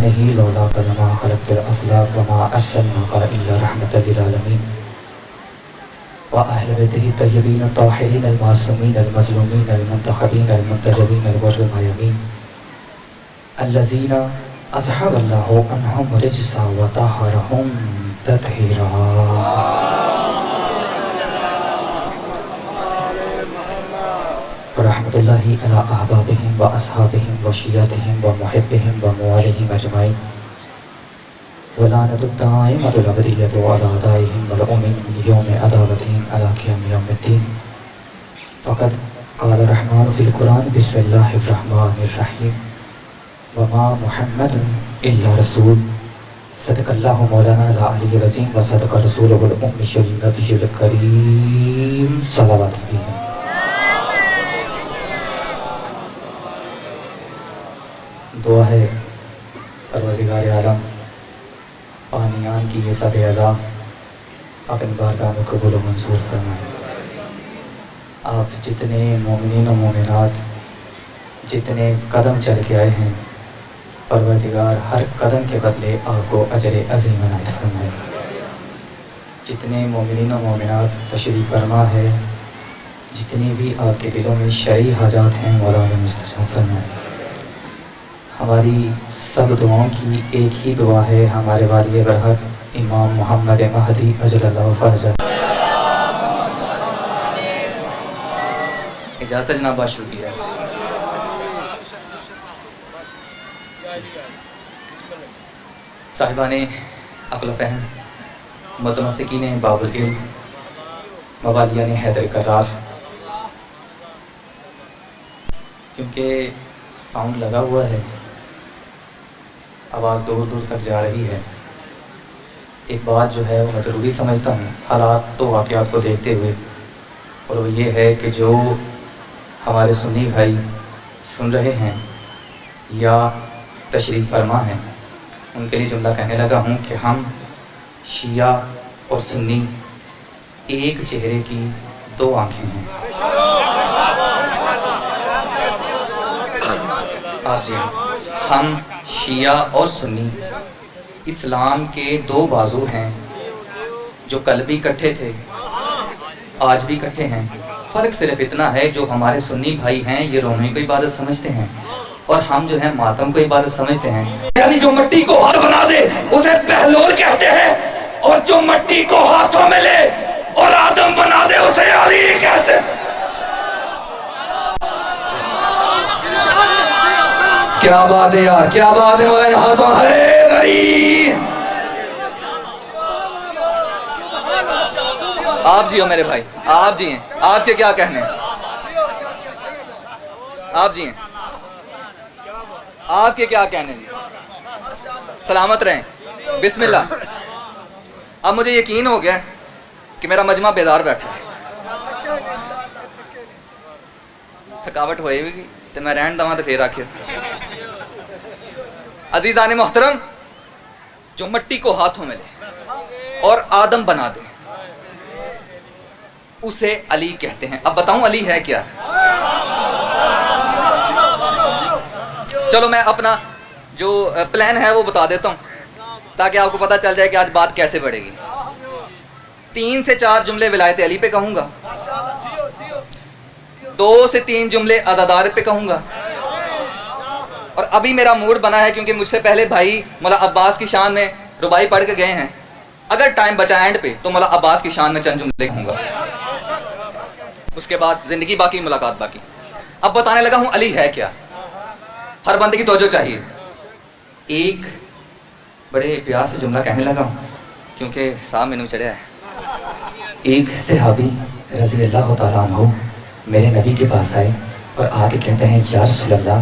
नहीं लौला कलमा खलक़्तुल अफ़लाक वमा अर्सलनाका इल्ला रहमतल लिल आलमीन व अहले बैतिही तय्यबीन ताहिरीन अल मासूमीन अल मज़लूमीन अल मुंतखबीन अल मुंतजबीन अल गुर्रल मयामीन अल्लज़ीना अज़हबल्लाहु अन्हुम रिज्सा व तहरहुम तत्हीरा। रहमतुल्लाहि अला अहबाबिहिम व अस्हाबिहिम व शियातिहिम व मुहिब्बिहिम व मुवालिहिम अजमाइन व लानतुद दाइमतुल अबदिय्यतु अला दाइहिम मलऊनिन मिन यौमि अदावतिहिम अला क़ियामि यौमिद्दीन। फ़क़द क़ाल रहमानु फ़िल क़ुरान बिस्मिल्लाहिर रहमानिर रहीम व मा मुहम्मदुन इल्ला रसूल सदक़ल्लाहु मौलाना अल-अलिय्युल अज़ीम व सदक़ रसूलुहुल उम्मियुल नबियुल करीम सल्लल्लाहु अलैहि वसल्लम। दुआ है परवरदिगार आलम पानियान की ये सब अज़ा अपनी बारगाह में कबूल व मंजूर फरमाए। आप जितने मोमिनीन व मोमिनात जितने कदम चल के आए हैं, परवरदिगार हर कदम के बदले आपको अजर अज़ीम अनायत फरमाए। जितने मोमिनीन व मोमिनात तशरीफ़ फरमा है, जितनी भी आपके दिलों में शरई हाजात हैं, मौला उन्हें मुस्तजाब फरमाए। हमारी सब दुआओं की एक ही दुआ है, हमारे वाली बरहक इमाम मोहम्मद महदी अजलल्लाहु फरजा। इजाज़त जनाब, बहुत शुक्रिया। साहिबाने अक़ल फ़हम, मुतमस्सिकीन बाबुल इल्म, मवालियान हैदर करार, क्योंकि साउंड लगा हुआ है, आवाज़ दूर दूर तक जा रही है। एक बात जो है वो मैं ज़रूरी समझता हूँ हालात तो वाक़यात को देखते हुए, और वो ये है कि जो हमारे सुन्नी भाई सुन रहे हैं या तशरीफ़ फरमा हैं, उनके लिए जुमला कहने लगा हूँ कि हम शिया और सुन्नी एक चेहरे की दो आँखें हैं। आप जी, हम शिया और सुन्नी इस्लाम के दो बाजू हैं, जो कल भी इकट्ठे थे, आज भी इकट्ठे हैं। फ़र्क सिर्फ इतना है, जो हमारे सुन्नी भाई हैं ये रोने को इबादत समझते हैं और हम जो है मातम को इबादत समझते हैं। यानी जो मिट्टी को हाथ बना दे उसे पहलोल कहते हैं, और जो मिट्टी को हाथों में ले और आदम बना दे उसे अली कहते हैं। क्या बात है यार, क्या बात है। यहाँ तो है भाई, आप जी हो मेरे भाई, आप जी हैं, आपके क्या कहने, आप जी हैं, आपके क्या कहने जी। सलामत रहें, बिस्मिल्लाह। अब मुझे यकीन हो गया कि मेरा मजमा बेदार बैठा है, थकावट होएगी तो मैं रहन दवा तो फिर आखिर। अजीज़ान मोहतरम, जो मिट्टी को हाथों में ले और आदम बना दे उसे अली कहते हैं। अब बताऊं अली है क्या? चलो मैं अपना जो प्लान है वो बता देता हूं, ताकि आपको पता चल जाए कि आज बात कैसे बढ़ेगी। 3 से 4 जुमले विलायत अली पे कहूंगा, 2 से 3 जुमले अदादार पे कहूंगा, और अभी मेरा मूड बना है क्योंकि मुझसे पहले भाई मौला अब्बास की शान में रुबाई पढ़ के गए हैं। अगर टाइम बचा एंड पे तो मौला अब्बास की शान में चंद जुमले कहूंगा, उसके बाद जिंदगी बाकी, मुलाकात बाकी। अब बताने लगा हूं अली है क्या। हर बंदे की तवज्जो चाहिए। एक बड़े प्यार से जुमला कहने लगा हूं क्योंकि साहब मैंने चढ़ा है। एक सहाबी रज़ी अल्लाह तआला अन्हु मेरे नबी के पास आए और आके कहते हैं, या रसूल अल्लाह,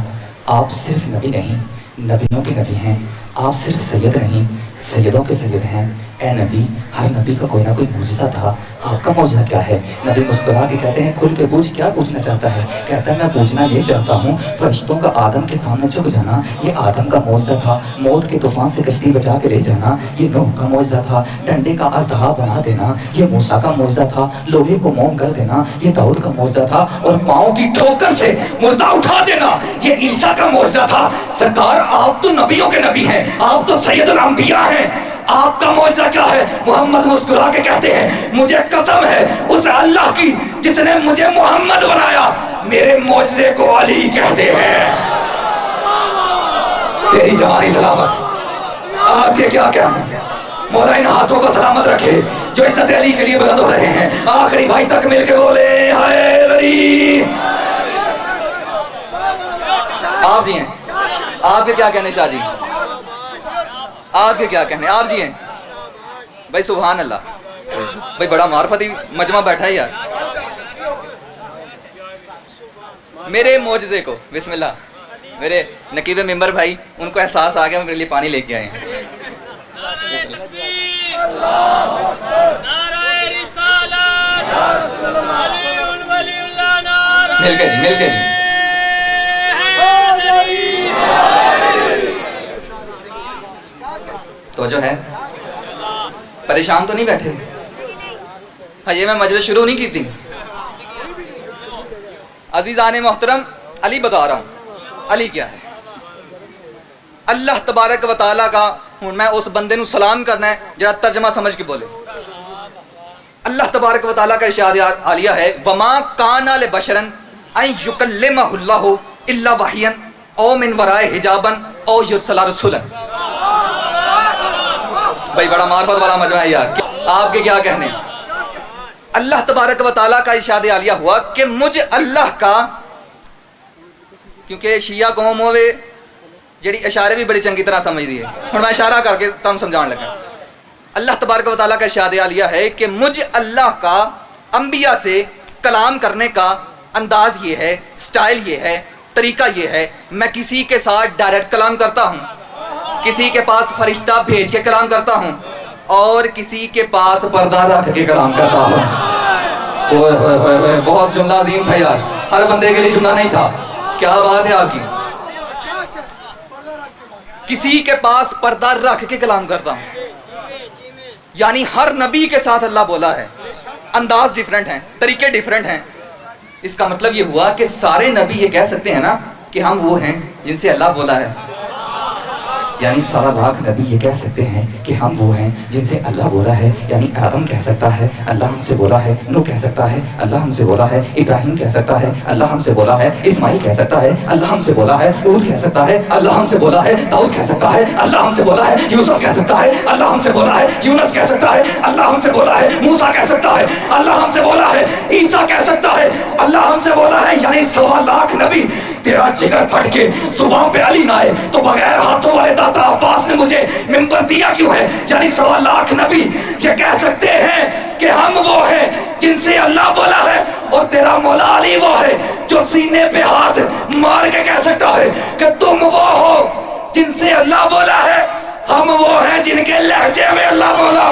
आप सिर्फ नबी नहीं, नबियों के नबी हैं। आप सिर्फ सैयद नहीं, सैयदों के सैयद हैं। ए नबी, हर नबी का कोई ना कोई मौजज़ा था, आपका मौजज़ा क्या है? नबी मुस्कुरा के कहते हैं, खुल के पूछ, क्या पूछना चाहता है? कहता है, मैं पूछना ये चाहता हूँ, फरिश्तों का आदम के सामने झुक जाना, ये आदम का मौजज़ा था। मौत के तूफान से कश्ती बचा के ले जाना, ये नूह का मौजज़ा था। डंडे का अज़दहा बना देना, ये मूसा का मौजज़ा था। लोहे को मोम कर देना, ये दाऊद का मौजज़ा था। और पाँव की ठोकर से मुर्दा उठा देना, ये ईसा का मौजज़ा था। सरकार आप तो नबियों के नबी हैं, आप तो सैयदुल अंबिया हैं। आपका मौजज़ा क्या है? मोहम्मद मुस्कुरा के कहते हैं, मुझे कसम है उस अल्लाह की जिसने मुझे मोहम्मद बनाया, मेरे मौजज़े को अली कहते हैं। तेरी जवानी सलामत। आपके क्या कहना? मौला इन हाथों को सलामत रखे जो इज्जत अली के लिए बुलंद हो रहे हैं। आखिरी भाई तक मिलके बोले हाय अली। आप जी हैं, आपके क्या कहने शाह जी? आपके क्या कहने? आप जी हैं भाई। सुभान अल्लाह भाई, बड़ा मार्फती मजमा बैठा है यार। मेरे मौजज़े को बिस्मिल्लाह, मेरे नकीब मिंबर भाई, उनको एहसास आ गया, मेरे लिए पानी लेके आए हैं। मिलके जी, मिलके जी। तो जो है परेशान तो नहीं बैठे? हाँ, ये मैं मजलिस शुरू नहीं की थी। अजीज़ान मोहतरम, अली बता रहा हूँ। अली क्या है? अल्लाह तबारक व तआला का हूँ मैं उस बंदे नू सलाम करना है जरा तर्जमा समझ के बोले। अल्लाह तबारक व तआला का इरशाद आलिया है, वमा काना ले बशरन अन युकल्लिमहुल्लाहु इल्ला वहियन औ मिन वराए हिजाबन औ युरसला रसूलन। भाई बड़ा मार्फत वाला मजमा है यार। आपके क्या कहने? अल्लाह तबारक व तआला का इरशाद आलिया हुआ कि मुझ अल्लाह का, क्योंकि शिया कौम होवे जेड़ी इशारे भी बड़ी चंगी तरह समझ दी है, हुण मैं इशारा करके तुम समझाने लगा। अल्लाह तबारक व तआला का इरशाद आलिया है कि मुझ अल्लाह का अंबिया से कलाम करने का अंदाज ये है, स्टाइल ये है, तरीका ये है, मैं किसी के साथ डायरेक्ट कलाम करता हूँ, किसी के पास फरिश्ता भेज के कलाम करता हूँ, और किसी के पास पर्दा रख के कलाम करता हूँ। ओए बहुत जुमला अजीम था यार, हर बंदे के लिए जुमला नहीं था। क्या बात है आपकी? किसी के पास पर्दा रख के कलाम करता हूँ, यानी हर नबी के साथ अल्लाह बोला है, अंदाज डिफरेंट हैं, तरीके डिफरेंट हैं। इसका मतलब ये हुआ कि सारे नबी ये कह सकते हैं ना कि हम वो हैं जिनसे अल्लाह बोला है, यानी 1.25 लाख नबी ये कह सकते हैं कि हम वो हैं जिनसे अल्लाह बोला है। यानी आदम कह सकता है अल्लाह हमसे बोला है, नूह कह सकता है अल्लाह हमसे बोला है, इब्राहिम कह सकता है अल्लाह हमसे बोला है, इस्माइल कह सकता है अल्लाह हमसे बोला है, ऊद कह सकता है अल्लाह हमसे बोला है, दाऊद कह सकता है अल्लाह हमसे बोला है, यूसुफ कह सकता है अल्लाह हमसे बोला है, यूनुस कह सकता है अल्लाह हमसे बोला है, मूसा कह सकता है अल्लाह हमसे बोला है, ईसा कह सकता है अल्लाह हमसे बोला है। यानी 1.25 लाख नबी तेरा जिगर फट के सुबह पे अली ना आए तो बगैर हाथों वाले दाता अब्बास ने मुझे मिंबर दिया क्यों है? यानी 1.25 लाख नबी ये कह सकते हैं कि हम वो हैं जिनसे अल्लाह बोला है, और तेरा मौला अली वो है जो सीने पे हाथ मार के कह सकता है कि तुम वो हो जिनसे अल्लाह बोला है, हम वो हैं जिनके लहजे में अल्लाह बोला।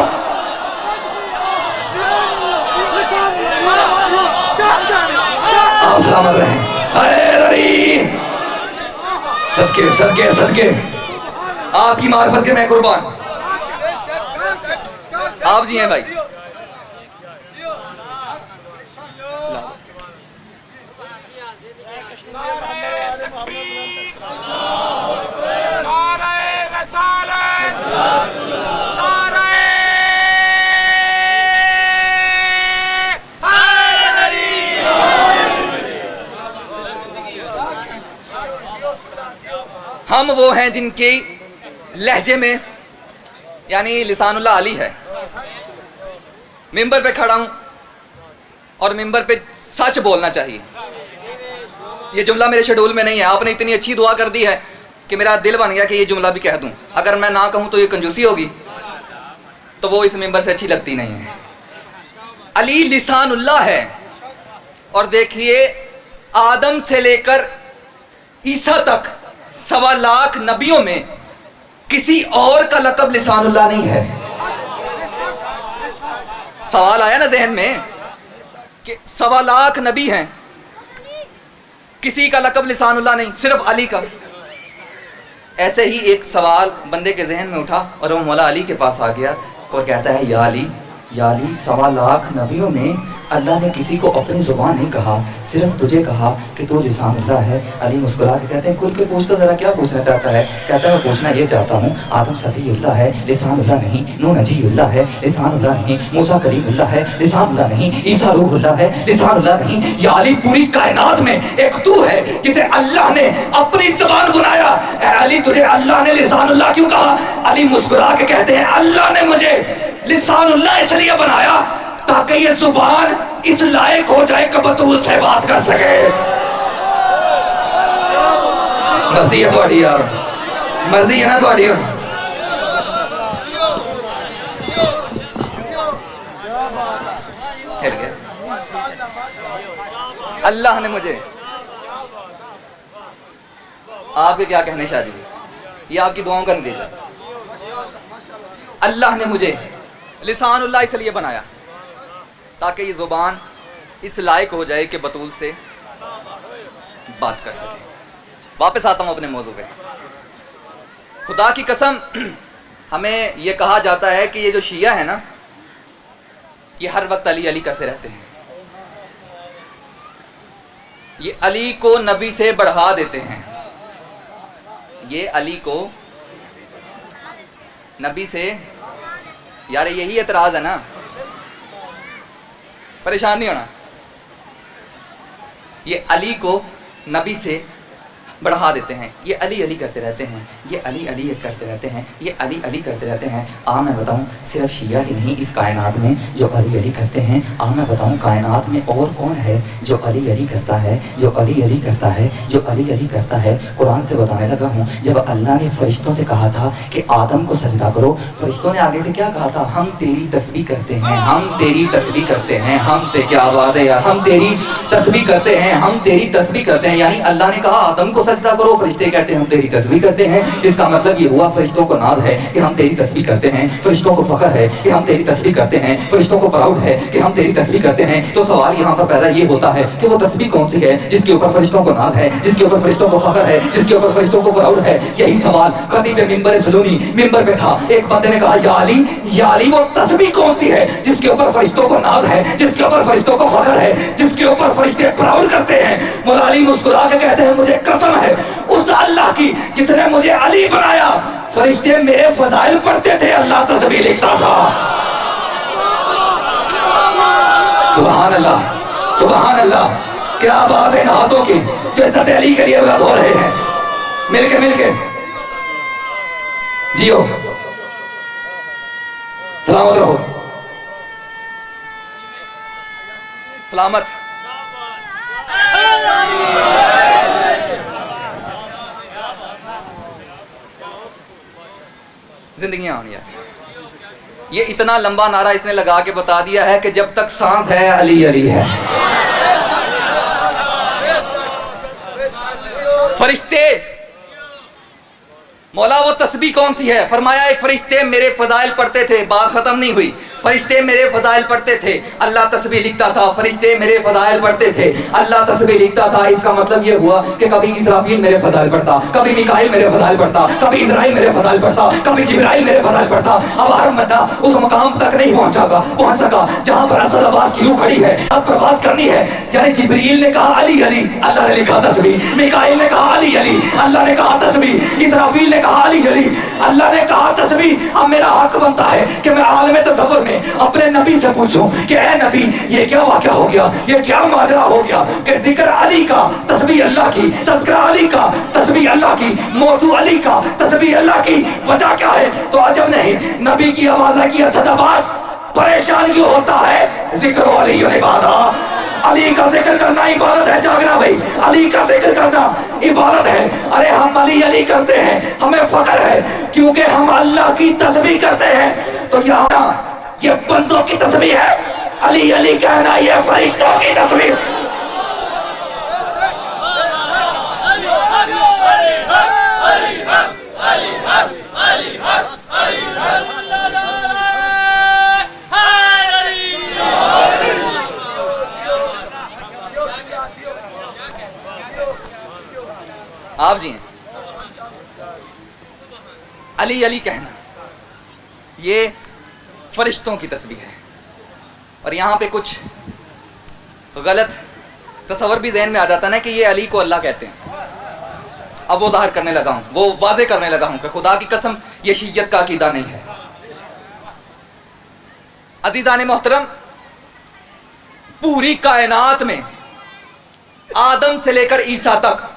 आप सलामत रहें। सदके सदके सदके आपकी मार्फत के मैं कुर्बान। आप जी हैं भाई। हम वो हैं जिनके लहजे में यानी लिसानुल्लाह अली है। मिंबर पे खड़ा हूं और मिंबर पे सच बोलना चाहिए। ये जुमला मेरे शेड्यूल में नहीं है, आपने इतनी अच्छी दुआ कर दी है कि मेरा दिल बन गया कि ये जुमला भी कह दूं। अगर मैं ना कहूं तो ये कंजूसी होगी, तो वो इस मिंबर से अच्छी लगती नहीं है। अली लिसानुल्लाह है, और देखिए आदम से लेकर ईसा तक 1.25 लाख नबियों में किसी और का लक़ब लिसानुल्लाह नहीं है। सवाल आया ना जहन में कि 1.25 लाख नबी हैं, किसी का लक़ब लिसानुल्लाह नहीं, सिर्फ अली का। ऐसे ही एक सवाल बंदे के जहन में उठा और वो मौला अली के पास आ गया और कहता है, या अली या अली, 1.25 लाख नबियों में अल्लाह ने किसी को अपनी जुबान नहीं कहा, सिर्फ तुझे कहा कि तू लिसानुल्लाह है। अली मुस्कुरा के कहते हैं, खुल के पूछ तो जरा क्या पूछना चाहता है? कहता है मैं पूछना ये चाहता हूँ, आदम सफीउल्लाह है, लिसानुल्लाह नहीं, नूह नजीउल्लाह है, लिसानुल्लाह नहीं, मूसा कलीमुल्लाह है, लिसानुल्लाह नहीं, ईसा रूहुल्लाह है, लिसानुल्लाह नहीं। या अली, पूरी कायनात में एक तू है जिसे अल्लाह ने अपनी जुबान बनाया। ए अली, तुझे अल्लाह ने लिसानुल्लाह क्यों कहा? अली मुस्कुरा के कहते हैं, अल्लाह ने मुझे लिसानुल्लाह इसलिए बनाया ताकि ये जुबान इस लायक हो जाए कि बतूल से बात कर सके। मर्जी है थोड़ी यार, मर्जी है ना थोड़ी। अल्लाह ने मुझे, आपके क्या कहने शाह जी, ये आपकी दुआओं का नतीजा। अल्लाह ने मुझे लिसानुल्लाह इसलिए बनाया ताकि ये जुबान इस लायक हो जाए कि बतूल से बात कर सके। वापस आता हूं अपने मौजू पे। खुदा की कसम, हमें यह कहा जाता है कि ये जो शिया है ना, ये हर वक्त अली अली करते रहते हैं। ये अली को नबी से बढ़ा देते हैं, ये अली को नबी से, यार यही एतराज है ना, परेशान नहीं होना। ये अली को नबी से बढ़ा देते हैं, ये अली अली करते रहते हैं, ये अली अली करते रहते हैं, ये अली अली करते रहते हैं। मैं बताऊं, सिर्फ शिया ही नहीं इस कायनात में जो अली अली करते हैं। मैं बताऊं, कायनात में और कौन है जो अली अली करता है, जो अली अली करता है, जो अली अली करता है। कुरान से बताने लगा हूँ, जब अल्लाह ने फरिश्तों से कहा था कि आदम को सजदा करो, फरिश्तों ने आगे से क्या कहा था? हम तेरी तस्बीह करते हैं, हम तेरी तस्बीह करते हैं, क्या बात है यार, हम तेरी तस्बीह करते हैं, हम तेरी तस्बीह करते हैं। यानी अल्लाह ने कहा आदम को सजदा करो, फरिश्ते कहते हैं हम तेरी तस्बीह करते हैं। इसका मतलब ये हुआ फरिश्तों को नाज है कि हम तेरी तस्बीह करते हैं, फरिश्तों को फख्र है कि हम तेरी तस्बीह करते हैं, फरिश्तों को प्राउड है कि हम तेरी तस्बीह करते हैं। तो सवाल यहाँ पर पैदा ये होता है कि वो तस्बीह कौन सी है जिसके ऊपर फरिश्तों को नाज है, जिसके ऊपर फरिश्तों को फख्र है, जिसके ऊपर फरिश्तों को प्राउड है? यही सवाल खतीब मिंबर सलूनी मिंबर पे था। एक बंदे ने कहा, या अली वो तस्बीह कौन सी है जिसके ऊपर फरिश्तों को नाज है, जिसके ऊपर फरिश्तों को फख्र है, जिसके ऊपर फरिश्ते प्राउड करते हैं? मौला अली मुस्कुरा के कहते हैं, मुझे कसम है उस अल्लाह की जिसने मुझे अली बनाया, फरिश्ते मेरे फजाइल पढ़ते थे, अल्लाह तस्बीह लिखता था। सुभान अल्लाह, सुभान अल्लाह। क्या बात है इन हाथों की जो इज्जत अली के लिए धो रहे हैं। मिलके जियो, सलामत रहो, सलामत। जिंदगियां होनी है। ये इतना लंबा नारा इसने लगा के बता दिया है कि जब तक सांस है अली अली है। फरिश्ते, मौला वो तस्बीह कौन सी है? फरमाया एक फरिश्ते मेरे फजाइल पढ़ते थे। बात खत्म नहीं हुई। फरिश्ते मेरे फजाइल पढ़ते थे, अल्लाह तस्बीह लिखता था। फरिश्ते मेरे फजाइल पढ़ते थे, अल्लाह तस्बीह लिखता था। इसका मतलब ये हुआ कि कभी इसराफील मेरे फजाइल पढ़ता, कभी मिकाईल मेरे फजाइल पढ़ता, कभी इजराइल मेरे फजाइल पढ़ता, कभी जिब्राइल मेरे फजाइल पढ़ता। अब हर बंदा उस मकाम तक नहीं पहुंच सका जहां पर असद अब्बास की रूह खड़ी है। अब प्रवास करनी है, यानी जिब्रील ने कहा अली अली, अल्लाह ने लिखा तस्बीह। मिकाईल ने कहा अली अली, अल्लाह ने कहा तस्बीह। इसराफील ने कहा अली अली, अल्लाह ने कहा तस्बीह। अब मेरा हक बनता है कि मैं आलम तसव्वुर में अपने नबी से पूछूं कि ऐ नबी, ये क्या वाक़या हो गया, ये क्या माजरा हो गया कि जिक्र अली का तस्बीह अल्लाह की, तज़किरा अली का तस्बीह अल्लाह की, मौजू अली का तस्बीह अल्लाह की। वजह क्या है? तो अजब नहीं, नबी की आवाज़ की असद अब्बास परेशान क्यों होता है? जिक्र अली इबादत, अली का जिक्र करना इबादत है। जागना भाई, अली का जिक्र करना इबादत है। अरे हम अली अली करते हैं, हमें फख्र है क्योंकि हम अल्लाह की तस्बीह करते हैं। तो यहाँ ये बंदों की तस्बीह है, अली अली कहना ये फरिश्तों की तस्बीह। आप जी हैं, अली अली कहना ये फरिश्तों की तस्बीह है। और यहाँ पे कुछ गलत तस्वर भी ज़हन में आ जाता ना कि ये अली को अल्लाह कहते हैं। अब वो ज़ाहिर करने लगा हूँ, वो वाज़े करने लगा हूँ कि खुदा की कसम ये शिय्यत का अकीदा नहीं है। अज़ीज़ान मोहतरम, पूरी कायनात में आदम से लेकर ईसा तक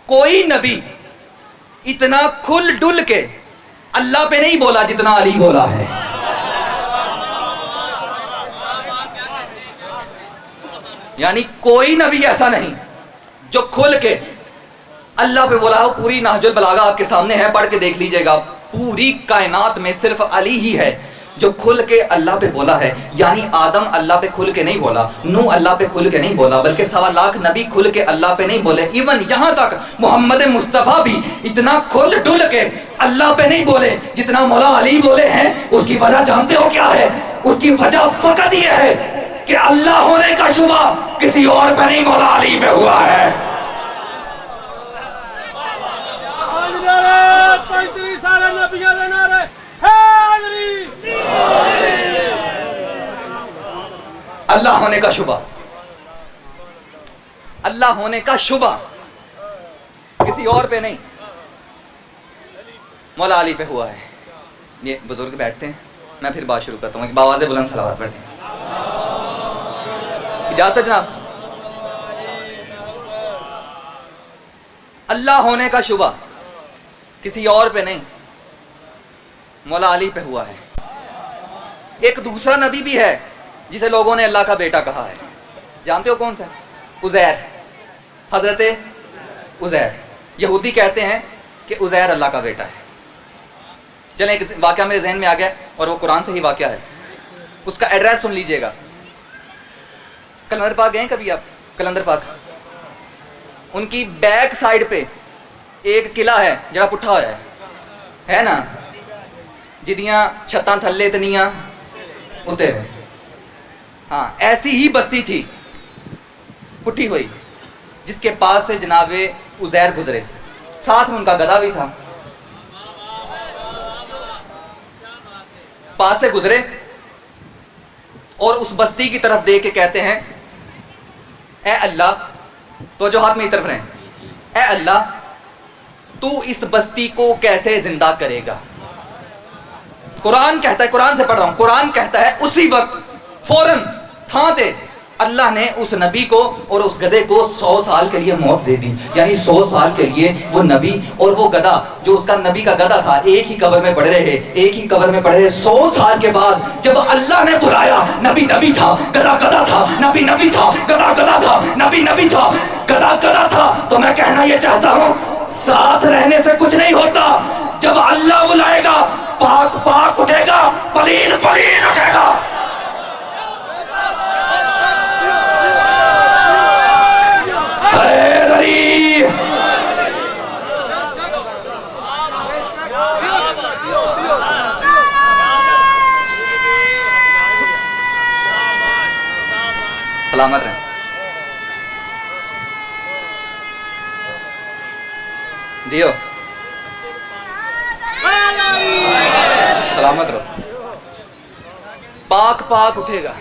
कोई नबी इतना खुल डुल के अल्लाह पे नहीं बोला जितना अली बोला है। यानी कोई नबी ऐसा नहीं जो खुल के अल्लाह पे बोला हो। पूरी नहजुल बलागा आपके सामने है, पढ़ के देख लीजिएगा। पूरी कायनात में सिर्फ अली ही है जो खुल के अल्लाह पे बोला है। यानी आदम अल्लाह पे खुल के नहीं बोला, नूह अल्लाह पे खुल के नहीं बोला, बल्कि 1.25 लाख नबी खुल के अल्लाह पे नहीं बोले। इवन यहाँ तक मोहम्मद मुस्तफ़ा भी इतना खुल डुल के अल्लाह पे नहीं बोले जितना मौला अली बोले हैं। उसकी वजह जानते हो क्या है? उसकी वजह फकत ये है कि अल्लाह होने का शुबा किसी और पे नहीं, मौला अली पे हुआ है। अल्लाह होने का शुबा, अल्लाह होने का शुबा किसी और पे नहीं, मौला अली पे हुआ है। ये बुजुर्ग बैठते हैं, मैं फिर बात शुरू करता हूँ। बावाज़े बुलंद सलावत पढ़ते हैं। इजाज़त जनाब। अल्लाह होने का शुबा किसी और पे नहीं, मौला अली पे हुआ है। एक दूसरा नबी भी है जिसे लोगों ने अल्लाह का बेटा कहा है। जानते हो कौन सा? उज़ैर, हजरत उज़ैर। यहूदी कहते हैं कि उज़ैर अल्लाह का बेटा है। चलें, एक वाक़या मेरे जहन में आ गया और वो कुरान से ही वाक़या है। उसका एड्रेस सुन लीजिएगा। कलंदर पाक गए कभी आप? कलंदर पाक, उनकी बैक साइड पे एक किला है जरा पुट्ठा होया है ना, जिदियां छत्तां थल्ले तनियां उते। हाँ, ऐसी ही बस्ती थी पुट्ठी हुई, जिसके पास से जनाबे उज़ैर गुजरे, साथ में उनका गधा भी था। पास से गुजरे और उस बस्ती की तरफ देख के कहते हैं, ए अल्लाह, तो जो हाथ में तरफ रहे, ए अल्लाह, तू इस बस्ती को कैसे जिंदा करेगा? कुरान कहता है, कुरान से पढ़ रहा हूं, कुरान कहता है उसी वक्त फौरन था दे अल्लाह ने उस नबी को और उस गधे को 100 साल के लिए मौत दे दी। यानी 100 साल के लिए वो नबी और वो गधा, जो उसका नबी का गधा था, एक ही कब्र में पड़े रहे, एक ही कब्र में पड़े रहे। 100 साल के बाद जब अल्लाह ने बुलाया, नबी नबी था, गधा गधा था, नबी नबी था, गधा गधा था, नबी नबी था, गधा गधा था। तो मैं कहना ये चाहता हूँ, साथ रहने से कुछ नहीं होता। जब अल्लाह बुलाएगा, पाक पाक उठेगा, पलीद पलीद उठेगा। सलामत रहे। जियो, सलामत रहो। पाक पाक उठेगा,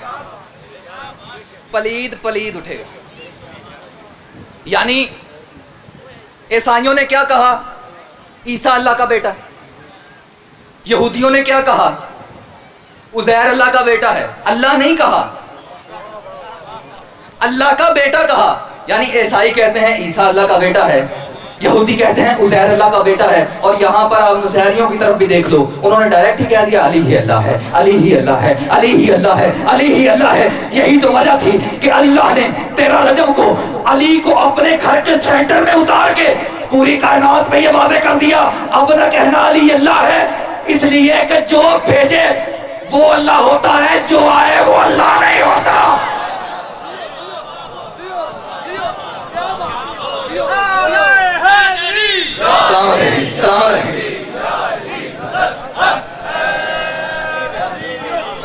पलीद पलीद उठेगा। यानी ईसाइयों ने क्या कहा? ईसा अल्लाह का बेटा। यहूदियों ने क्या कहा? उज़ैर अल्लाह का बेटा है। अल्लाह नहीं कहा, अल्लाह का बेटा कहा। यानी ईसाई कहते हैं ईसा अल्लाह का बेटा है, यहूदी कहते हैं उज़ैर अल्लाह का बेटा है। और यहाँ पर आप नुसैरियों की तरफ भी देख लो, उन्होंने डायरेक्ट ही कह दिया अली ही अल्लाह है, अली ही अल्लाह है, अली ही अल्लाह है, अली ही अल्लाह है। यही तो वजह थी कि अल्लाह ने 13 रजब को अली को अपने घर के सेंटर में उतार के पूरी कायनात पे ये वाज़े कर दिया, अब न कहना अली अल्लाह है, इसलिए कि जो भेजे वो अल्लाह होता है, जो आए वो अल्लाह नहीं होता।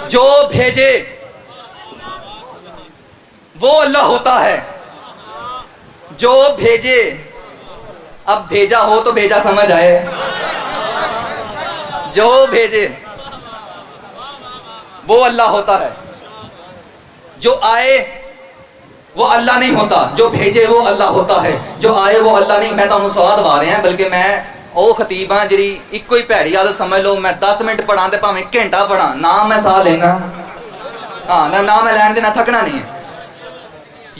जो भेजे वो अल्लाह होता है, जो भेजे। अब भेजा हो तो भेजा समझ आए, जो भेजे वो अल्लाह होता है। जो आए वो अल्लाह नहीं होता, जो भेजे वो अल्लाह होता है। जो आए वो अल्लाह नहीं। मैं तो स्वाद वा रहे हैं, बल्कि मैं ਉਹ ਖਤੀਬ ਹਾਂ ਜਿਹੜੀ ਇੱਕੋ ਹੀ ਭੈੜੀ ਆਦਤ ਸਮਝ ਲਓ, मैं 10 ਮਿੰਟ ਪੜਾਂ ਤੇ ਭਾਵੇਂ ਘੰਟਾ ਪੜਾਂ, ਨਾ मैं ਸਾਹ लेना, हाँ ना मैं लैन देना, थकना नहीं है।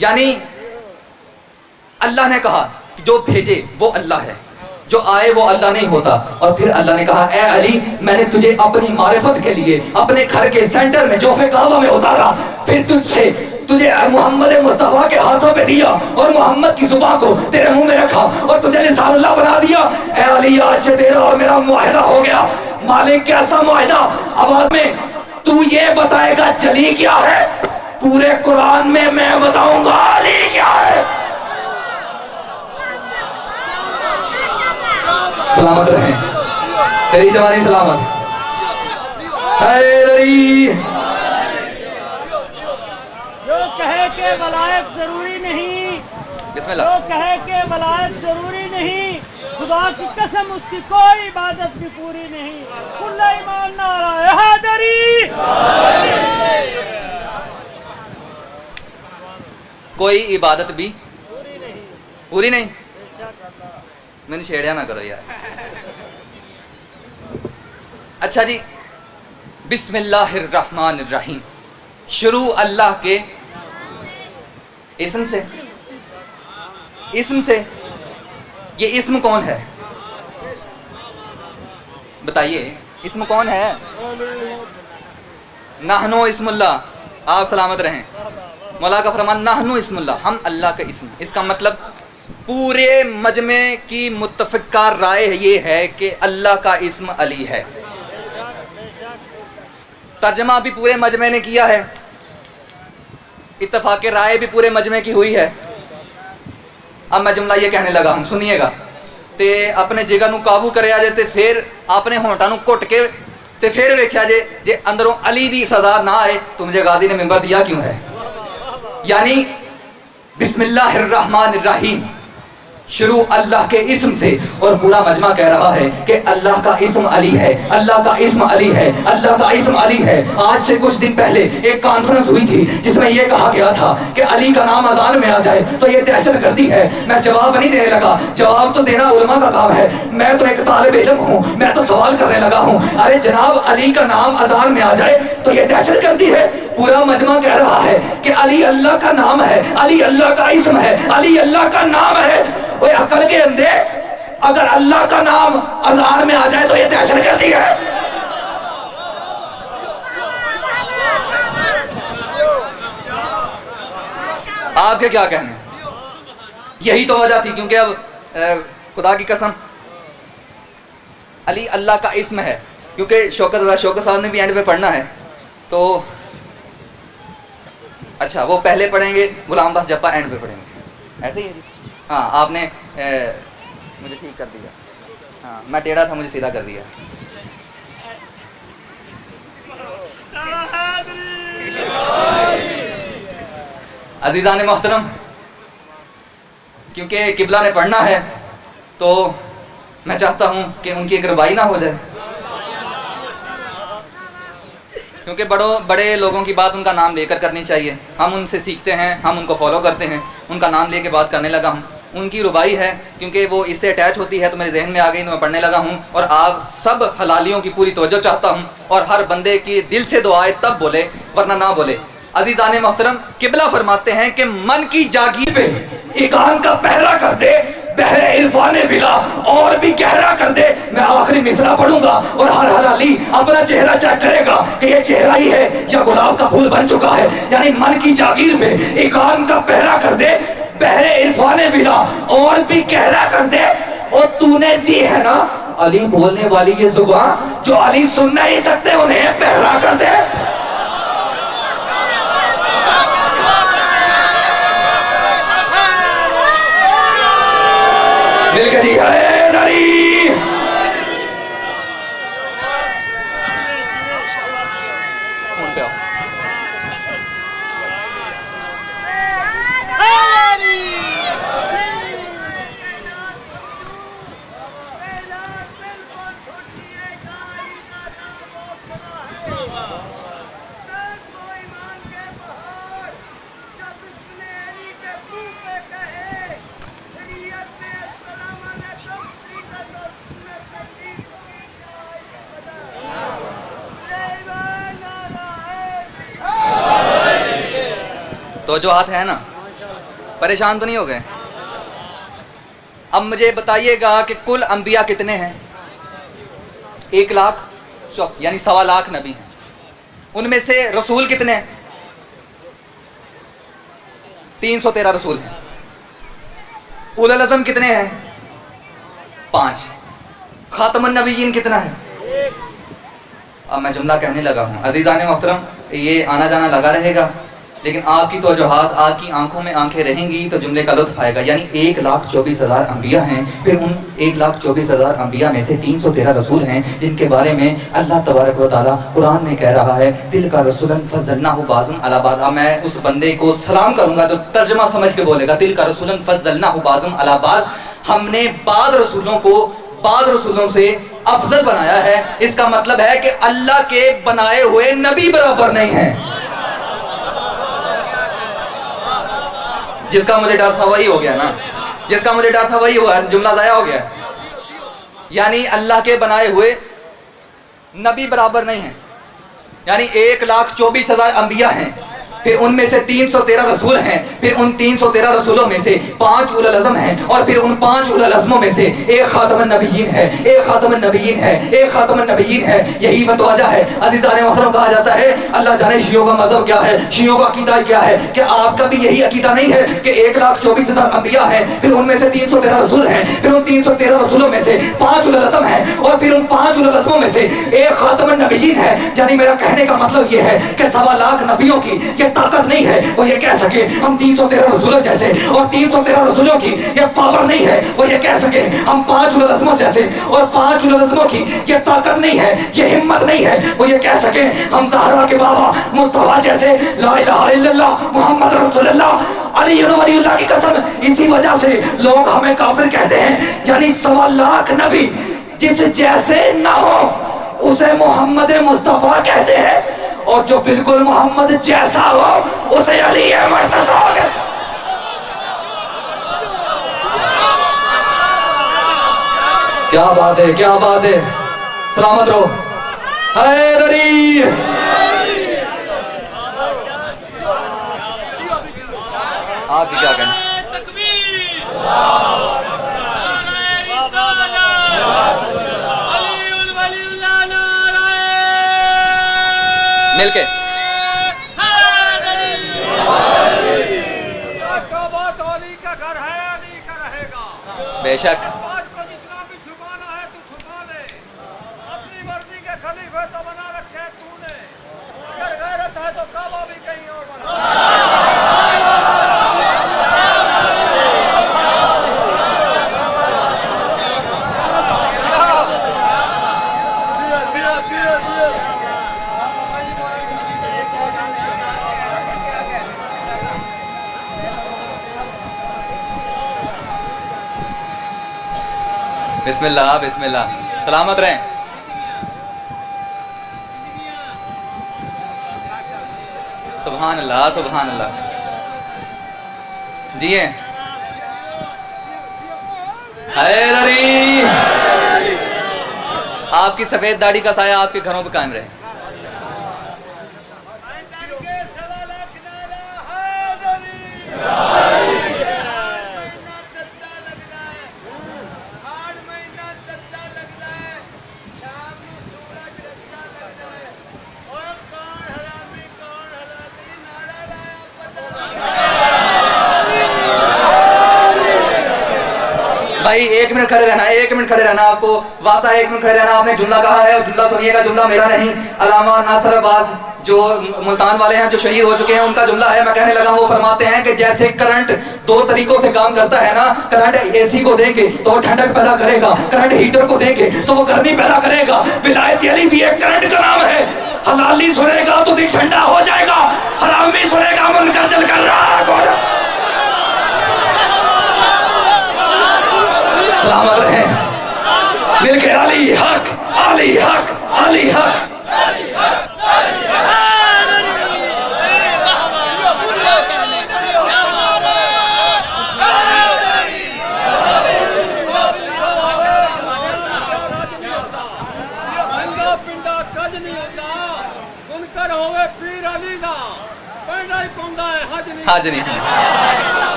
यानी अल्लाह ने कहा जो भेजे वो अल्लाह है, जो आए वो अल्लाह नहीं होता। और फिर अल्लाह ने कहा, ए अली, मैंने तुझे अपनी मारिफत के लिए अपने घर के सेंटर में जोफे काबा में उतारा, फिर तुझे मोहम्मद मुस्तफा के हाथों पे दिया और मोहम्मद की जुबान को तेरे मुंह में रखा और तुझे लिसानुल्लाह बना दिया। ए अली, आज से तेरा और मेरा मुआहिदा हो गया। मालिक कैसा मुआहिदा? आवाज में तू ये बताएगा जली क्या है? पूरे कुरान में मैं बताऊंगा अली क्या है। सलामत रहें, तेरी जवानी सलामत। जो कहे के वलायत जरूरी नहीं, बिस्मिल्लाह। जो कहे के वलायत जरूरी नहीं, खुदा की कसम उसकी कोई इबादत भी पूरी नहीं। कुल्ला ईमान नारा हैदरी। कोई इबादत भी पूरी नहीं। मैंने छेड़िया ना करो यार। अच्छा जी, बिस्मिल्लाहिर्रहमानिर्रहीम, शुरू अल्लाह के इस्म से। इस्म से, ये इस्म कौन है बताइए? इस्म कौन है? नाहनो इस्मुल्लाह। आप सलामत रहें। मौला का फरमान नाहनु इस्मुल्लाह, हम अल्लाह का इस्म। इसका मतलब पूरे मजमे की मुत्तफिका राय ये है कि अल्लाह का इस्म अली है। तर्जमा भी पूरे मजमे ने किया है, इत्तफाक राय भी पूरे मजमे की हुई है। अब मैं जुमला ये कहने लगा हूं, सुनिएगा। ते अपने जिगर नू काबू करया जे ते फिर अपने होंठा नू घुट के ते फिर वेख्या जे अंदरों अली दी सजा ना आए तो मुझे गाजी ने मिंबर दिया क्यों है। यानी बिस्मिल्लाहिर्रहमानिर्रहीम, शुरू अल्लाह के इस्म से। और पूरा मजमा कह रहा है कि अल्लाह का इस्म अली है, अल्लाह का इस्म अली है, अल्लाह का इस्म अली है। आज से कुछ दिन पहले एक कॉन्फ्रेंस हुई थी जिसमें यह कहा गया था कि अली का नाम अजान में आ जाए तो ये दहशत गर्दी है। मैं जवाब नहीं देने लगा, जवाब तो देना उलमा का काम है। मैं तो एक तालिब इल्म हूँ, मैं तो सवाल करने लगा हूँ। अरे जनाब, अली का नाम अजान में आ जाए तो ये दहशत गर्दी है। पूरा मजमा कह रहा है कि अली अल्लाह का नाम है, अली अल्लाह का इस्म है, अली अल्लाह का नाम है। ओए अकल के अंधे, अगर अल्लाह का नाम अजान में आ जाए तो ये दहशत गर्दी है। आपके क्या कहने? यही तो वजह थी, क्योंकि अब खुदा की कसम अली अल्लाह का इस्म है। क्योंकि शौकत साहब ने भी एंड पे पढ़ना है, तो अच्छा वो पहले पढ़ेंगे, गुलाम अब्बास जप्पा एंड पे पढ़ेंगे। ऐसे ही है जी। हाँ, आपने मुझे ठीक कर दिया। हाँ, मैं टेढ़ा था, मुझे सीधा कर दिया। अजीज़ान मोहतरम, क्योंकि किबला ने पढ़ना है तो मैं चाहता हूँ कि उनकी एक रवाई ना हो जाए, क्योंकि बड़े लोगों की बात उनका नाम लेकर करनी चाहिए। हम उनसे सीखते हैं, हम उनको फॉलो करते हैं। उनका नाम लेके बात करने लगा हूँ। उनकी रुबाई है, क्योंकि वो इससे अटैच होती है तो मेरे जहन में आ गई, तो मैं पढ़ने लगा हूँ। और आप सब हलालियों की पूरी तवज्जो चाहता हूँ, और हर बंदे की दिल से दुआए तब बोले, वरना ना बोले। अजीज़ान मोहतरम, किबला फरमाते हैं कि मन की जागीर पे ईकान का पहरा कर दे, बहरे इरफाने बिला और भी गहरा कर दे। मैं आखिरी मिसरा पढ़ूंगा और हर हलाली अपना चेहरा चेक करेगा कि ये चेहरा ही है या गुलाब का फूल बन चुका है। यानी मन की जागीर पे ईकान का पहरा कर दे, बहरे इरफाने बिला और भी गहरा कर दे। और तूने दी है ना अली बोलने वाली ये जुबान, जो अली सुन नहीं सकते उन्हें पहरा कर दे। मिल गई है दरी। तो जो हाथ है ना, परेशान तो नहीं हो गए? अब मुझे बताइएगा कि कुल अंबिया कितने हैं? 1 लाख यानी 1.25 लाख नबी हैं। उनमें से रसूल कितने हैं? 313 रसूल हैं। उलुल अज़म कितने हैं? 5। खातमुन नबीयीन कितना है? अब मैं जुमला कहने लगा हूँ, अजीज़ान मोहतरम, ये आना जाना लगा रहेगा, लेकिन आपकी तवज्जुहात, आपकी आंखों में आंखें रहेंगी तो जुमले का लुत्फ आएगा। यानी 1,24,000 अंबिया हैं, फिर उन 1,24,000 अंबिया में से 313 रसूल हैं, जिनके बारे में अल्लाह तबारक व तआला कुरान में कह रहा है, दिल का रसूलन फज़्ज़लनाहु बाज़न अला बाज़। अब मैं उस बंदे को सलाम करूंगा तो तर्जुमा समझ के बोलेगा, दिल का रसूलन फज़्ज़लनाहु बाज़न अला बाज़। हमने बाद रसूलों को बाद रसूलों से अफजल बनाया है। इसका मतलब है कि अल्लाह के बनाए हुए नबी बराबर नहीं है। जिसका मुझे डर था वही हो गया ना, जिसका मुझे डर था वही हुआ, जुमला ज़ाया हो गया। यानी अल्लाह के बनाए हुए नबी बराबर नहीं है। यानी 1,24,000 अंबिया हैं, फिर उनमें से 313 रसूल हैं, फिर उन 313 रसूलों में से 5 उलुल अज़म हैं, और फिर उन 5 उलुल अज़मों में से एक खातमुन नबीयीन है, एक खातमुन नबीयीन है, एक खातमुन नबीयीन है। यही वजह है अज़ीज़ान मोहतरम, कहा जाता है अल्लाह जाने शियों का मज़हब क्या है, शियों का अकीदा क्या है, कि आपका भी यही अकीदा नहीं है कि 1,24,000 अंबिया हैं, फिर उनमें से 313 रसूल हैं, फिर उन 313 रसूलों में से 5 उलुल अज़म हैं, और फिर उन 5 उलुल अज़मों में से एक खातमुन नबीयीन है। यानी मेरा कहने का मतलब ये है कि 1.25 लाख नबियों की ये ताकत नहीं है वो ये कह सके हम 313 रसूलों जैसे, और 313 रसूलों की ये पावर नहीं है वो ये कह सके हम 5 उलुल अज़मों जैसे, और 5 उलुल अज़मों की ये ताकत नहीं है, ये हिम्मत नहीं है वो ये कह सके हम ज़हरा के बाबा मुस्तफा जैसे। ला इलाहा इल्लल्लाह मुहम्मद रसूलुल्लाह अली वलीउल्लाह की कसम, इसी वजह से लोग हमें काफिर कहते हैं। यानी 1.25 लाख नबी जिस जैसे ना हो उसे मोहम्मद मुस्तफा कहते हैं, और जो बिल्कुल मोहम्मद जैसा हो उसे अली मुर्तज़ा कहते हैं। क्या बात है, क्या बात है, सलामत रहो। हैदरी आपकी क्या कहना? मिलके का घर है, अली का रहेगा। बेशक को जितना भी छुपाना है तू छुपा ले, अपनी मर्जी के खलीफे तो बना रखे तूने, अगर गैरत है तो काबा भी कहीं और बना। बिस्मिल्लाह बिस्मिल्लाह, सलामत रहें। सुभान अल्लाह सुभान अल्लाह। जिए हैदरी, आपकी सफेद दाढ़ी का साया आपके घरों पर कायम रहे। भाई 1 मिनट खड़े रहना, 1 मिनट खड़े रहना, आपको वास्ता है 1 मिनट खड़े रहना। आपने जुमला कहा है और जुमला सुनिएगा, जुमला मेरा नहीं, अल्लामा नासिर अब्बास जो मुल्तान वाले हैं, जो शहीद हो चुके हैं, उनका जुमला है। मैं कहने लगा, वो फरमाते हैं कि जैसे करंट 2 तरीकों से काम करता है ना, करंट एसी को देंगे तो वो ठंडक पैदा करेगा, करंट हीटर को देंगे तो वो गर्मी पैदा करेगा। विलायत अली भी एक करंट का नाम है। हलाली सुनेगा तो दिल ठंडा हो जाएगा, हरामी सुनेगा मुनकर जल कर राख हो जाएगा। सलामत रहें, मिलके अली हक अली हक अली हक। पैंडा ही पौंदा है, हज नहीं। हज नहीं होना।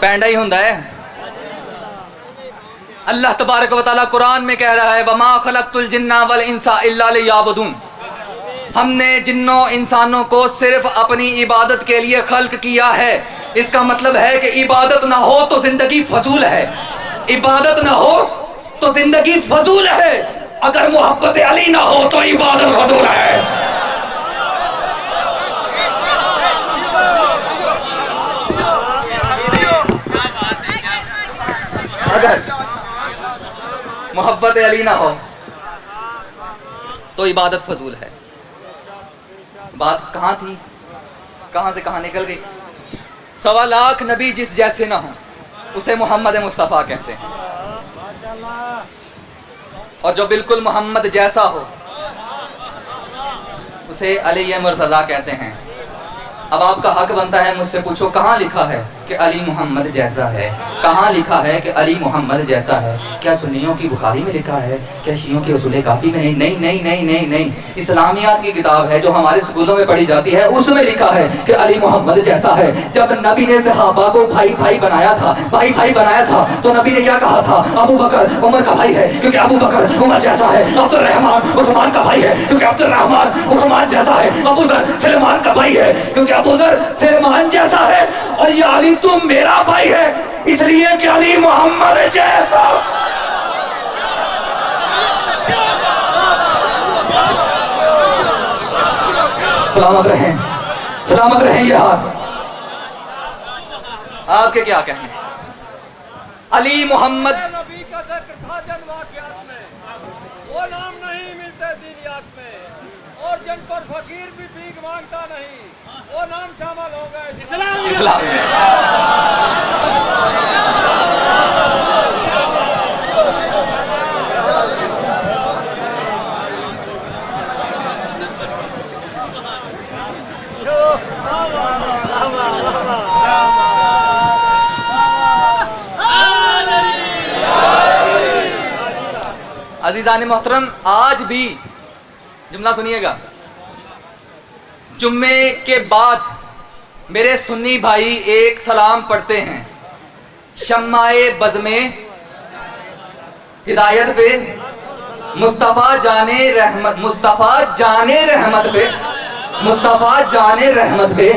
पैंडा ही होता है। अल्लाह तबारक व तआला कुरान में कह रहा है वमा खलक़तुल जिन्ना वल इंसा इल्ला लियाबुदून, हमने जिन्नों इंसानों को सिर्फ अपनी इबादत के लिए खल्क किया है। इसका मतलब है कि इबादत ना हो तो जिंदगी फजूल है, इबादत ना हो तो जिंदगी फजूल है, अगर मोहब्बत अली ना हो तो इबादत फजूल है। अगर मोहब्बत अली ना हो तो इबादत फजूल है। बात कहाँ थी, कहाँ से कहाँ निकल गई। 1.25 लाख नबी जिस जैसे ना हो उसे मोहम्मद मुस्तफ़ा कहते हैं, और जो बिल्कुल मोहम्मद जैसा हो उसे अली मुर्तज़ा कहते हैं। अब आपका हक बनता है मुझसे पूछो कहाँ लिखा है कि अली मोहम्मद जैसा है, कहाँ लिखा है कि अली मोहम्मद जैसा है। क्या सुन्नियों की बुखारी में लिखा है, क्या शियों के उसूल काफ़ी में? नहीं नहीं नहीं नहीं नहीं नहीं, इस्लामियात की किताब है जो हमारे स्कूलों में पढ़ी जाती है, उसमें लिखा है कि अली मोहम्मद जैसा है। जब नबी ने सहाबा को भाई भाई बनाया था, भाई भाई बनाया था, तो नबी ने क्या कहा था? अबू बकर उमर का भाई है क्योंकि अबू बकर उमर जैसा है, अब्दुल रहमान उस्मान का भाई है क्योंकि अब्दुल रहमान उस्मान जैसा है, अबू ज़र सलमान का भाई है क्योंकि अबू ज़र सलमान जैसा है, और ये अली तुम मेरा भाई है इसलिए कि अली मोहम्मद जैसा। सलामत रहें यार। आपके क्या कहने? अली मोहम्मद नबी का जिक्र था जन वाक़ियात में, वो नाम नहीं मिलते दीनियात में, और जिन पर फकीर भी भीख मांगता नहीं वो नाम शामिल हो गए इस्लाम में। अज़ीज़ान मोहतरम, आज भी जुमला सुनिएगा, जुम्मे के बाद मेरे सुन्नी भाई एक सलाम पढ़ते हैं शम्माए बज़्मे हिदायत पे, मुस्तफ़ा जाने रहमत, मुस्तफ़ा जाने रहमत पे, मुस्तफ़ा जाने रहमत पे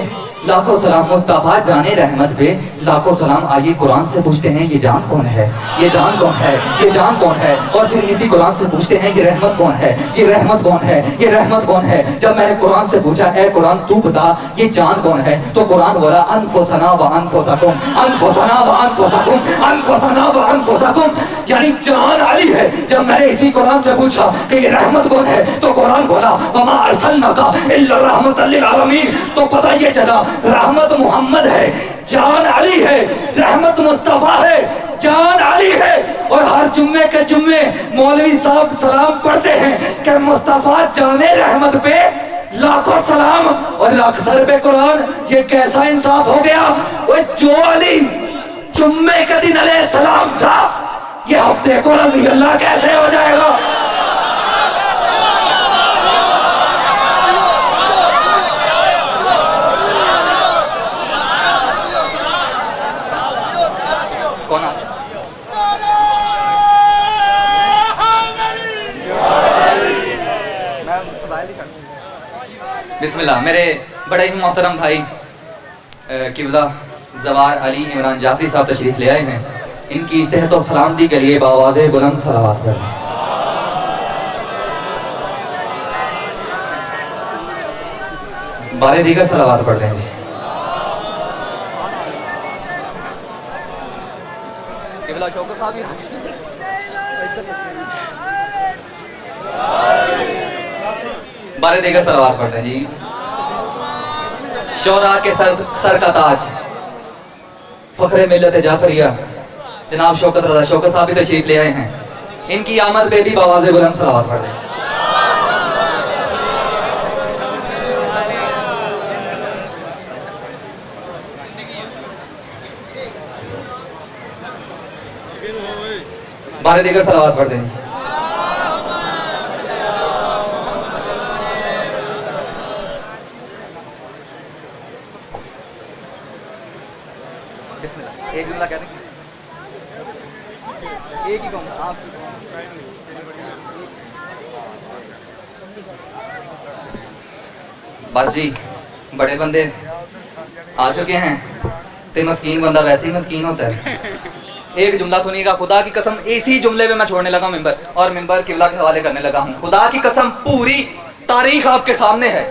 लाखों सलाम, मुस्तफ़ा जाने रहमत पे लाखों सलाम। आइए कुरान से पूछते हैं ये जान कौन है, ये जान कौन है, ये जान कौन है, और फिर इसी कुरान से पूछते हैं ये रहमत कौन है, ये रहमत कौन है, ये रहमत कौन है। जब मैंने कुरान से पूछा है कुरान तू बता ये जान कौन है, तो कुरान बोला अनफुसना व अनफुसकुम, अनफुसना व अनफुसकुम, अनफुसना व अनफुसकुम, यानी जान अली है। जब मैंने इसी कुरान से पूछा कि ये रहमत कौन है, तो कुरान बोला वमा अरसलनाका इल्ला रहमतल लिल आलमीन, तो पता ये चला रहमत मोहम्मद है, जान अली है, रहमत मुस्तफा है, जान अली है। और हर जुम्मे के जुम्मे मौलवी साहब सलाम पढ़ते हैं कि मुस्तफा जाने रहमत पे लाखों सलाम और लाख सर पे कुरान। ये कैसा इंसाफ हो गया? वो जो अली जुम्मे के दिन अलैहि सलाम था, ये हफ्ते को रज़ी अल्लाह कैसे हो जाएगा? कौन आ? बिस्मिल्लाह। मेरे बड़े ही मोहतरम भाई किबला जवार अली इमरान जाफरी साहब तशरीफ ले आए हैं, इनकी सेहत और सलामती के लिए बावाज़े बुलंद सलावत करें। बारे दीगर सलावत पढ़ रहे हैं। किबला शौकत साहब बारे देकर सलावत पढ़ते हैं जी। शौरा के सर का ताज फखरे मिल्लत जाफरिया जनाब शौकत रज़ा शौकत साहब भी तशरीफ ले आए हैं, इनकी आमद पे भी बावाज़े बुलंद सलावत पढ़ते हैं। नारे देकर सलावत पढ़ दें। एक जुमला कह दें, एक ही कहूँगा आप। बस जी, बड़े बंदे आ चुके हैं, तो मस्कीन बंदा वैसे ही मस्कीन होता है। एक जुमला सुनिएगा, खुदा की कसम इसी जुमले में मैं छोड़ने लगा मिंबर, और मिंबर किबला के हवाले करने लगा हूँ। खुदा की कसम पूरी तारीख आपके सामने है।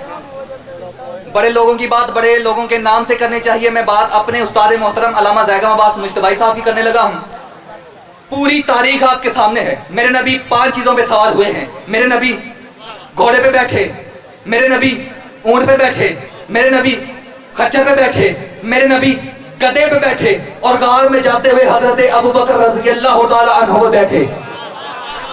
बड़े लोगों की बात बड़े लोगों के नाम से करनी चाहिए। मैं बात अपने उस्ताद मोहतरम अल्लामा ज़ैगम अब्बास मुश्तबाई साहब की करने लगा हूँ। पूरी तारीख आपके सामने है। मेरे नबी 5 चीजों पे सवार हुए हैं। मेरे नबी घोड़े पे बैठे, मेरे नबी ऊंट पे बैठे, मेरे नबी खच्चर पे बैठे, मेरे नबी गधे पे बैठे, और गार में जाते हुए हजरत अबू बकर रज़ी अल्लाह तआला अन्हु पे बैठे।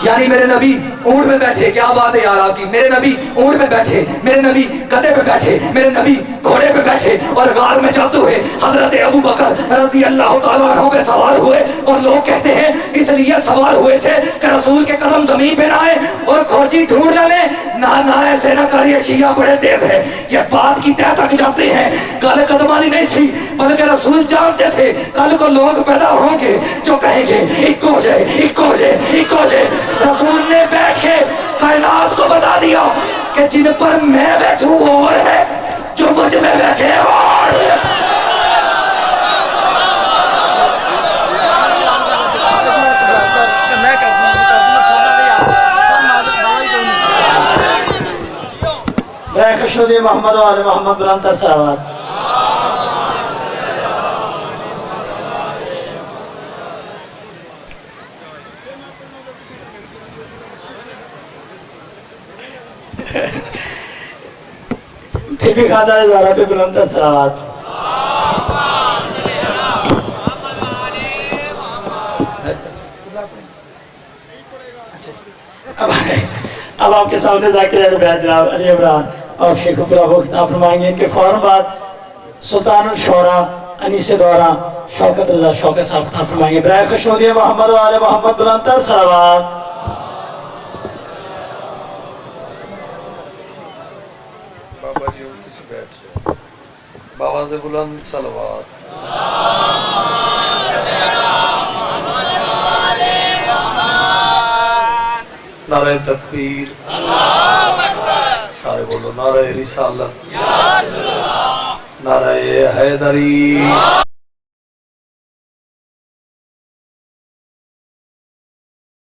यानी मेरे नबी ऊंट में बैठे। क्या बात है यार आपकी। मेरे नबी ऊंट में बैठे, मेरे नबी गधे पे बैठे, मेरे नबी घोड़े पे बैठे, और गार में जाते हुए हजरत अबू बकर रज़ी अल्लाह तआला अन्हु पे सवार हुए। और लोग कहते हैं इसलिए सवार हुए थे कि रसूल के कदम जमीन पे ना आए और खोजी ढूंढ ना ले। ना ऐसे ना करिए, शिया बड़े तेज है, ये बात की तह तक जाते हैं। कल कदमानी नहीं थी, बल्कि रसूल जानते थे कल को लोग पैदा होंगे जो कहेंगे इक्को हो जाए, इक्को हो जाए, इक्को हो जाए। रसूल ने बैठ के कायनात को बता दिया कि जिन पर मैं बैठूं और है, जो मुझ में बैठे और है। खुशनुदी मोहम्मद वाले मोहम्मद बुलंद सलावत। बीबी खादा ज़हरा पे बुलंद सलावत। अब आपके सामने जाकिर जनाब अली इमरान और शेखुपुरा को खिताब फरमाएंगे। इनके फौरन बाद सुल्तानुल शोरा अनीस दौरा शौकत रजा शौकत साहब खिताब फरमाएंगे। बराए खुशनुदी मोहम्मद वाले मोहम्मद बुलंद सलावत। बाबा जी उनकी बैठ जाए, बाबा से बुलंद सलवात। नारे तकबीर, सारे बोलो नारे रिसालत, नारे हैदरी।